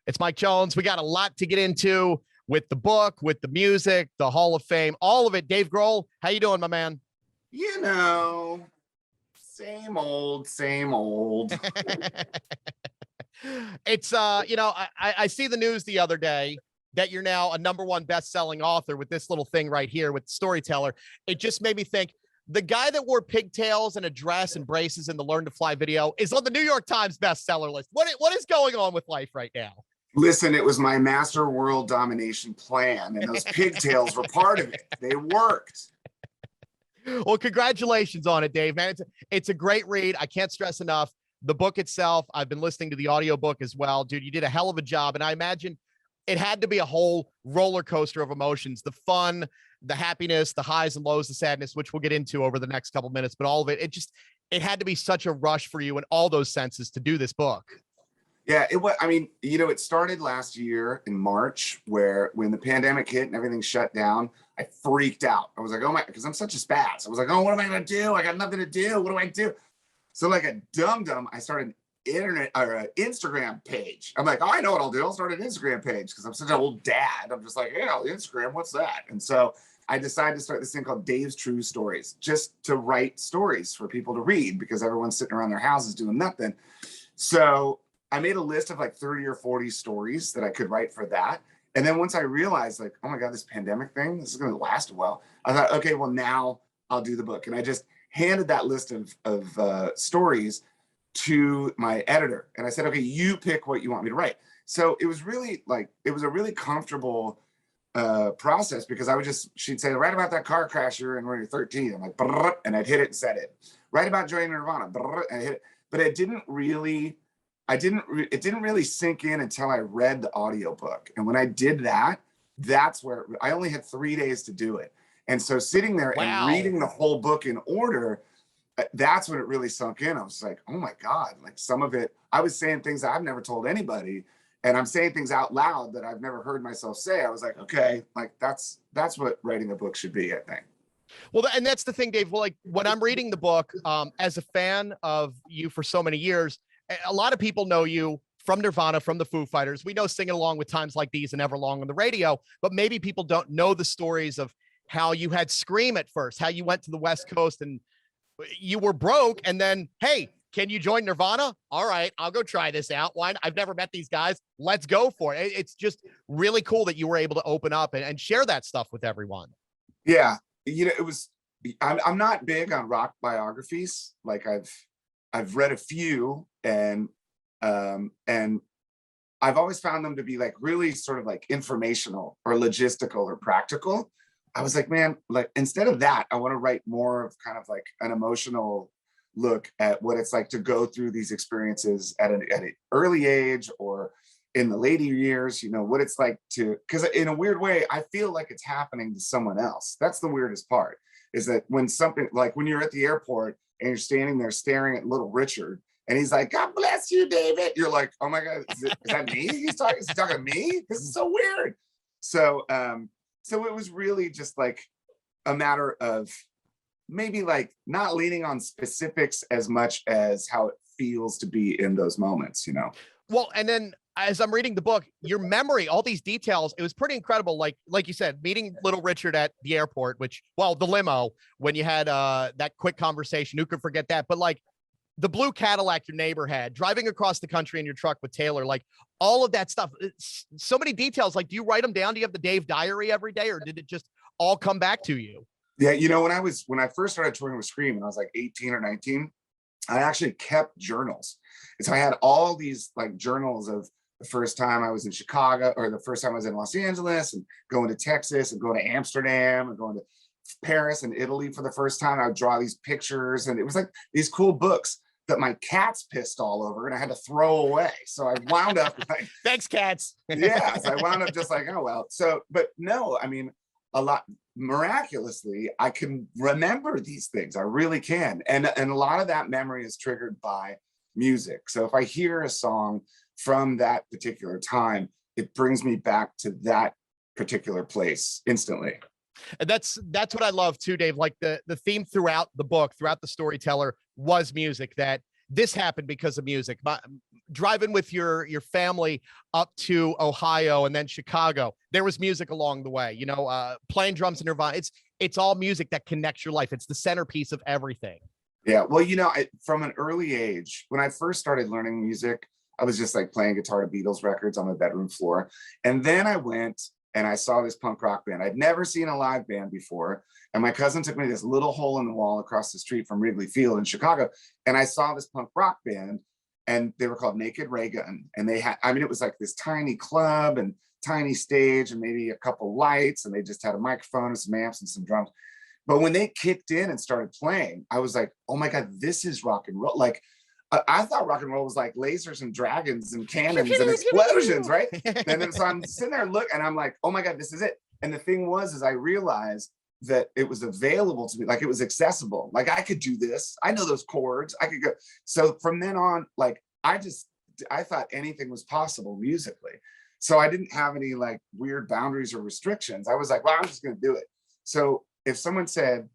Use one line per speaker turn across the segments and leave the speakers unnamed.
It's Mike Jones. We got a lot to get into with the book, with the music, the Hall of Fame, all of it. Dave Grohl, how you doing, my man?
You know, same old, same old.
It's I see the news the other day that you're now a #1 best-selling author with this little thing right here with Storyteller. It just made me think the guy that wore pigtails and a dress and braces in the Learn to Fly video is on the New York Times bestseller list. What is going on with life right now?
Listen, it was my master world domination plan, and those pigtails were part of it. They worked.
Well, congratulations on it, Dave, man. It's a great read. I can't stress enough. The book itself, I've been listening to the audiobook as well. Dude, you did a hell of a job. And I imagine it had to be a whole roller coaster of emotions, the fun, the happiness, the highs and lows, the sadness, which we'll get into over the next couple minutes. But all of it, it had to be such a rush for you in all those senses to do this book.
Yeah, it was. I mean, it started last year in March, when the pandemic hit and everything shut down. I freaked out. I was like, oh my, because I'm such a spaz. I was like, oh, what am I going to do? I got nothing to do. What do I do? So like a dum-dum, I started an Instagram page. I'm like, oh, I know what I'll do. I'll start an Instagram page because I'm such an old dad. I'm just like, yeah, Instagram, what's that? And so I decided to start this thing called Dave's True Stories, just to write stories for people to read because everyone's sitting around their houses doing nothing. So I made a list of like 30 or 40 stories that I could write for that. And then once I realized like, oh my God, this pandemic thing, this is going to last a while. I thought, okay, well now I'll do the book. And I just handed that list of stories to my editor. And I said, okay, you pick what you want me to write. So it was really it was a really comfortable process because she'd say, write about that car crash you were in when you're 13. I'm like, and I'd hit it and said it. Write about joining Nirvana, and I hit it. But it didn't really sink in until I read the audiobook. And when I did that, that's where I only had 3 days to do it. And so sitting there and reading the whole book in order, that's when it really sunk in. I was like, oh my God, like some of it, I was saying things that I've never told anybody. And I'm saying things out loud that I've never heard myself say. I was like, okay, like that's what writing a book should be, I think.
Well, and that's the thing, Dave. Well, like when I'm reading the book, as a fan of you for so many years, a lot of people know you from Nirvana, from the Foo Fighters. We know Singing Along with Times Like These and Everlong on the radio, but maybe people don't know the stories of how you had Scream at first, how you went to the West Coast and you were broke. And then, hey, can you join Nirvana? All right, I'll go try this out. Why? I've never met these guys. Let's go for it. It's just really cool that you were able to open up and share that stuff with everyone.
Yeah. I'm not big on rock biographies. Like I've read a few and I've always found them to be like really sort of like informational or logistical or practical. I was like, man, like instead of that, I want to write more of kind of like an emotional look at what it's like to go through these experiences at an early age or in the later years, what it's like because in a weird way, I feel like it's happening to someone else. That's the weirdest part, is that when something like when you're at the airport and you're standing there staring at little Richard and he's like, God bless you, David. You're like, oh my God, is that me? Is he talking to me? This is so weird. So it was really just like a matter of maybe like not leaning on specifics as much as how it feels to be in those moments,
Well, and then as I'm reading the book, your memory, all these details, it was pretty incredible. Like you said, meeting little Richard at the airport, the limo, when you had that quick conversation, who could forget that? But like the blue Cadillac your neighbor had, driving across the country in your truck with Taylor, like all of that stuff. So many details. Like, do you write them down? Do you have the Dave diary every day, or did it just all come back to you?
Yeah, when I first started touring with Scream, and I was like 18 or 19, I actually kept journals. And so I had all these like journals of the first time I was in Chicago, or the first time I was in Los Angeles, and going to Texas, and going to Amsterdam, and going to Paris and Italy for the first time. I would draw these pictures, and it was like these cool books that my cats pissed all over and I had to throw away. So I wound up like,
thanks, cats.
Yeah. So I wound up just like, oh, well. So, but no, I mean, a lot miraculously, I can remember these things. I really can. And a lot of that memory is triggered by music. So if I hear a song from that particular time, it brings me back to that particular place instantly.
And that's what I love too, Dave. Like the theme throughout the book, throughout the Storyteller, was music. That this happened because of music. driving with your family up to Ohio and then Chicago, there was music along the way, playing drums in Nirvana. It's all music that connects your life. It's the centerpiece of everything.
Yeah. Well, from an early age, when I first started learning music, I was just like playing guitar to Beatles records on my bedroom floor. And then I went and I saw this punk rock band. I'd never seen a live band before. And my cousin took me to this little hole in the wall across the street from Wrigley Field in Chicago. And I saw this punk rock band, and they were called Naked Ray Gun. And they had, it was like this tiny club and tiny stage and maybe a couple lights. And they just had a microphone and some amps and some drums. But when they kicked in and started playing, I was like, oh my God, this is rock and roll. Like, I thought rock and roll was like lasers and dragons and cannons and explosions, right? And then so I'm sitting there and I'm like, oh my God, this is it. And the thing is I realized that it was available to me, like it was accessible. Like I could do this. I know those chords. I could go. So from then on, like I thought anything was possible musically. So I didn't have any like weird boundaries or restrictions. I was like, well, I'm just going to do it. So if someone said,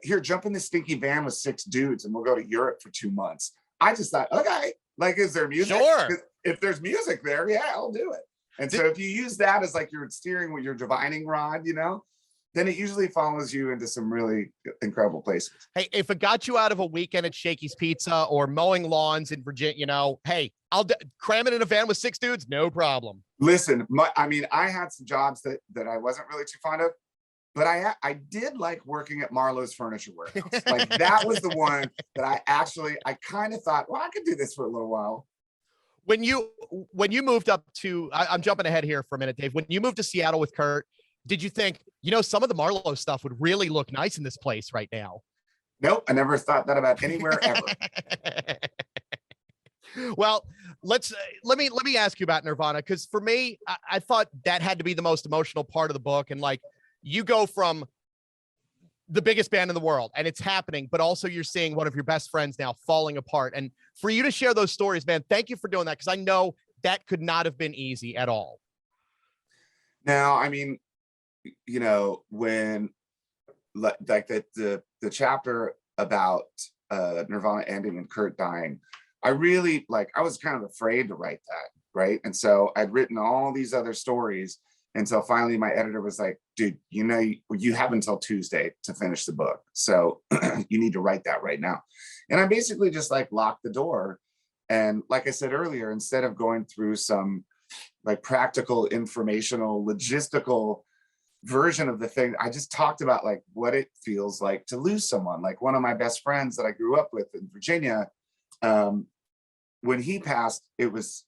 here, jump in this stinky van with 6 dudes and we'll go to Europe for 2 months, I just thought, okay, like, is there music?
Sure.
If there's music there, yeah, I'll do it. And so if you use that as like your steering with your divining rod, then it usually follows you into some really incredible places.
Hey, if it got you out of a weekend at Shakey's Pizza or mowing lawns in Virginia, hey, I'll cram it in a van with 6 dudes, no problem.
Listen, I had some jobs that I wasn't really too fond of, but I did like working at Marlowe's Furniture Warehouse. Like that was the one that I kind of thought, well, I could do this for a little while.
When you moved up to, I'm jumping ahead here for a minute, Dave. When you moved to Seattle with Kurt, did you think, some of the Marlowe stuff would really look nice in this place right now?
Nope, I never thought that about anywhere ever.
Well, let me ask you about Nirvana, because for me, I thought that had to be the most emotional part of the book. And like, you go from the biggest band in the world and it's happening, but also you're seeing one of your best friends now falling apart. And for you to share those stories, man, thank you for doing that, because I know that could not have been easy at all.
Now, when like the chapter about Nirvana ending and Kurt dying, I really I was kind of afraid to write that, right? And so I'd written all these other stories until finally my editor was like, dude, you have until Tuesday to finish the book. So you need to write that right now. And I basically just locked the door. And like I said earlier, instead of going through some practical, informational, logistical version of the thing, I just talked about what it feels like to lose someone. Like one of my best friends that I grew up with in Virginia, when he passed, it was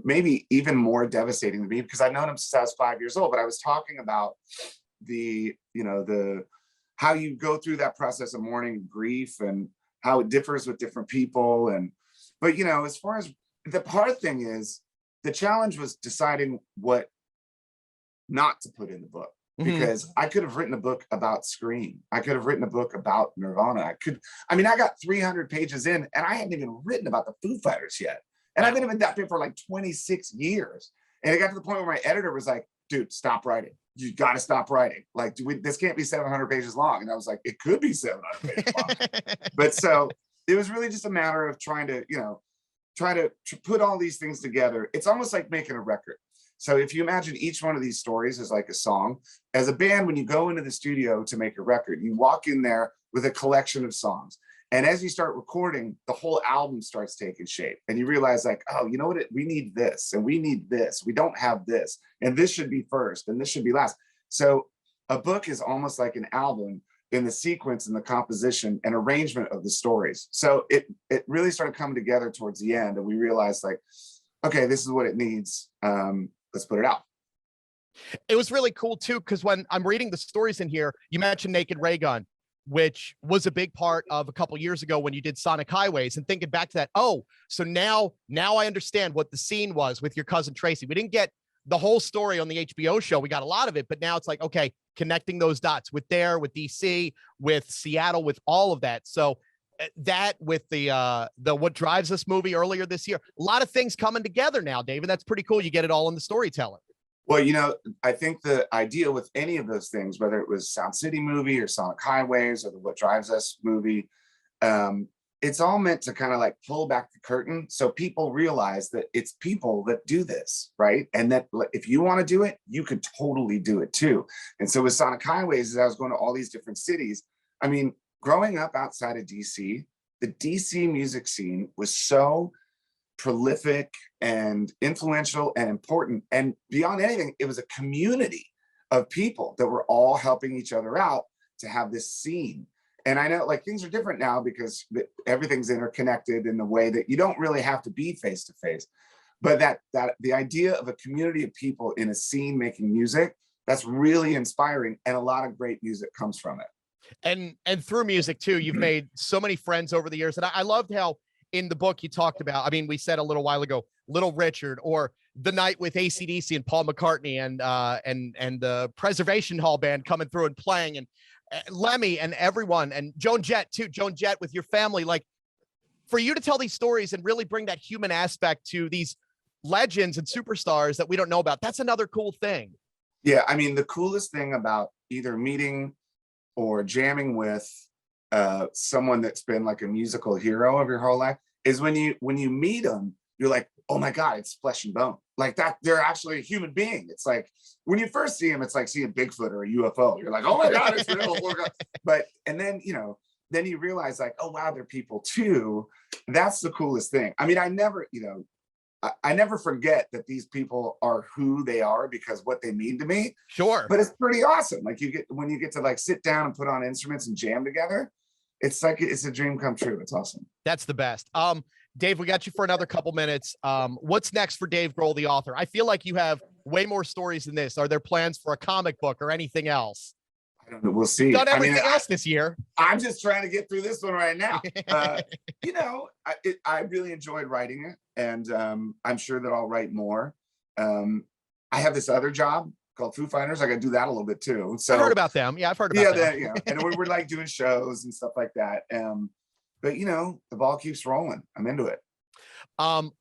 maybe even more devastating to me, because I've known him since I was 5 years old. But I was talking about the how you go through that process of mourning, grief, and how it differs with different people. But as far as the hard thing is, the challenge was deciding what not to put in the book, because I could have written a book about Scream. I could have written a book about Nirvana. I got 300 pages in and I hadn't even written about the Foo Fighters yet. And I've been in that for 26 years. And it got to the point where my editor was like, dude, stop writing. You got to stop writing. This can't be 700 pages long. And I was like, it could be 700 pages long. But so it was really just a matter of trying to put all these things together. It's almost like making a record. So if you imagine each one of these stories is like a song, as a band, when you go into the studio to make a record, you walk in there with a collection of songs. And as you start recording, the whole album starts taking shape. And you realize oh, you know what? We need this and we need this. We don't have this. And this should be first and this should be last. So a book is almost like an album in the sequence and the composition and arrangement of the stories. So it really started coming together towards the end. And we realized okay, this is what it needs. Let's put it out.
It was really cool too, because when I'm reading the stories in here, you mentioned Naked Ray Gun, which was a big part of a couple years ago when you did Sonic Highways, and thinking back to that. Oh, so now I understand what the scene was with your cousin Tracy. We didn't get the whole story on the HBO show. We got a lot of it, but now it's okay, connecting those dots with DC, with Seattle, with all of that. So that with the What Drives Us movie earlier this year, a lot of things coming together now, David. That's pretty cool. You get it all in the Storyteller.
Well, I think the idea with any of those things, whether it was Sound City movie or Sonic Highways or the What Drives Us movie, it's all meant to kind of like pull back the curtain so people realize that it's people that do this, right? And that if you want to do it, you could totally do it too. And so with Sonic Highways, as I was going to all these different cities, I mean, growing up outside of DC, the DC music scene was so prolific and influential and important. And beyond anything, it was a community of people that were all helping each other out to have this scene. And I know like things are different now because everything's interconnected in the way that you don't really have to be face to face. But that the idea of a community of people in a scene making music, that's really inspiring. And a lot of great music comes from it.
And through music too, you've made so many friends over the years. And I loved how in the book you talked about, I mean, we said a little while ago, Little Richard, or the night with AC/DC and Paul McCartney and the Preservation Hall band coming through and playing, and Lemmy and everyone, and Joan Jett too, Joan Jett with your family. Like, for you to tell these stories and really bring that human aspect to these legends and superstars that we don't know about, that's another cool thing.
Yeah, I mean, the coolest thing about either meeting or jamming with someone that's been like a musical hero of your whole life is when you meet them, you're like, oh my God, it's flesh and bone. Like that, they're actually a human being. It's like when you first see them, it's like seeing Bigfoot or a UFO. You're like, oh my God, it's real. But and then then you realize like, oh wow, they're people too. That's the coolest thing. I mean, I never forget that these people are who they are because what they mean to me.
Sure.
But it's pretty awesome. Like when you get to like sit down and put on instruments and jam together, it's like it's a dream come true. It's awesome.
That's the best. Dave, we got you for another couple minutes. What's next for Dave Grohl, the author? I feel like you have way more stories than this. Are there plans for a comic book or anything else?
I don't know. We'll see.
You've done everything else this year. I'm
just trying to get through this one right now. I really enjoyed writing it, and I'm sure that I'll write more. I have this other job called Foo Fighters. I got to do that a little bit too. So
I've heard about them. Yeah, I've heard about them.
And we're like doing shows and stuff like that. But the ball keeps rolling. I'm into it.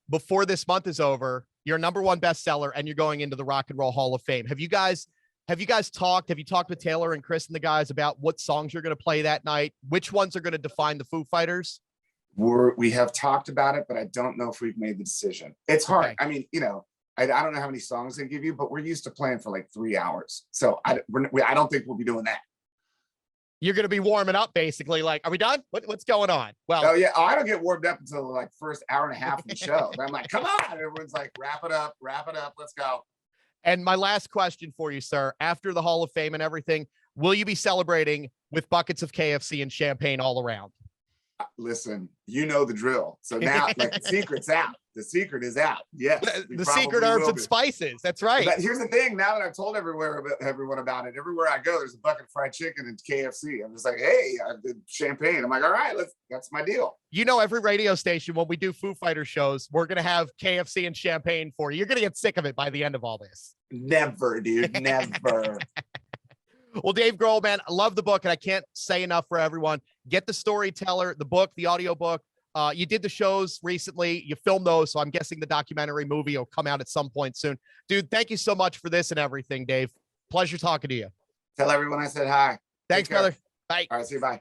Before this month is over, you're #1 bestseller and you're going into the Rock and Roll Hall of Fame. Have you talked with Taylor and Chris and the guys about what songs you're going to play that night? Which ones are going to define the Foo Fighters?
We have talked about it, but I don't know if we've made the decision. It's hard. Okay. I mean, I don't know how many songs they give you, but we're used to playing for like 3 hours. So I don't think we'll be doing that.
You're going to be warming up basically. Like, are we done? What's going on? Well,
oh yeah. I don't get warmed up until like first hour and a half of the show. I'm like, come on. Everyone's like, wrap it up. Let's go.
And my last question for you, sir, after the Hall of Fame and everything, will you be celebrating with buckets of KFC and champagne all around?
Listen, you know the drill. So now like the secret's out. The secret is out. Yes.
The secret herbs and spices. That's right.
But here's the thing. Now that I've told everyone about it, everywhere I go, there's a bucket of fried chicken and KFC. I'm just like, hey, I did champagne. I'm like, all right, that's my deal.
Every radio station, when we do Foo Fighters shows, we're going to have KFC and champagne for you. You're going to get sick of it by the end of all this.
Never, dude. Never.
Well, Dave Grohl, man, I love the book, and I can't say enough for everyone. Get the Storyteller, the book, the audio book. You did the shows recently. You filmed those, so I'm guessing the documentary movie will come out at some point soon. Dude, thank you so much for this and everything, Dave. Pleasure talking to you.
Tell everyone I said hi.
Thanks, brother. Bye.
All right, see you. Bye.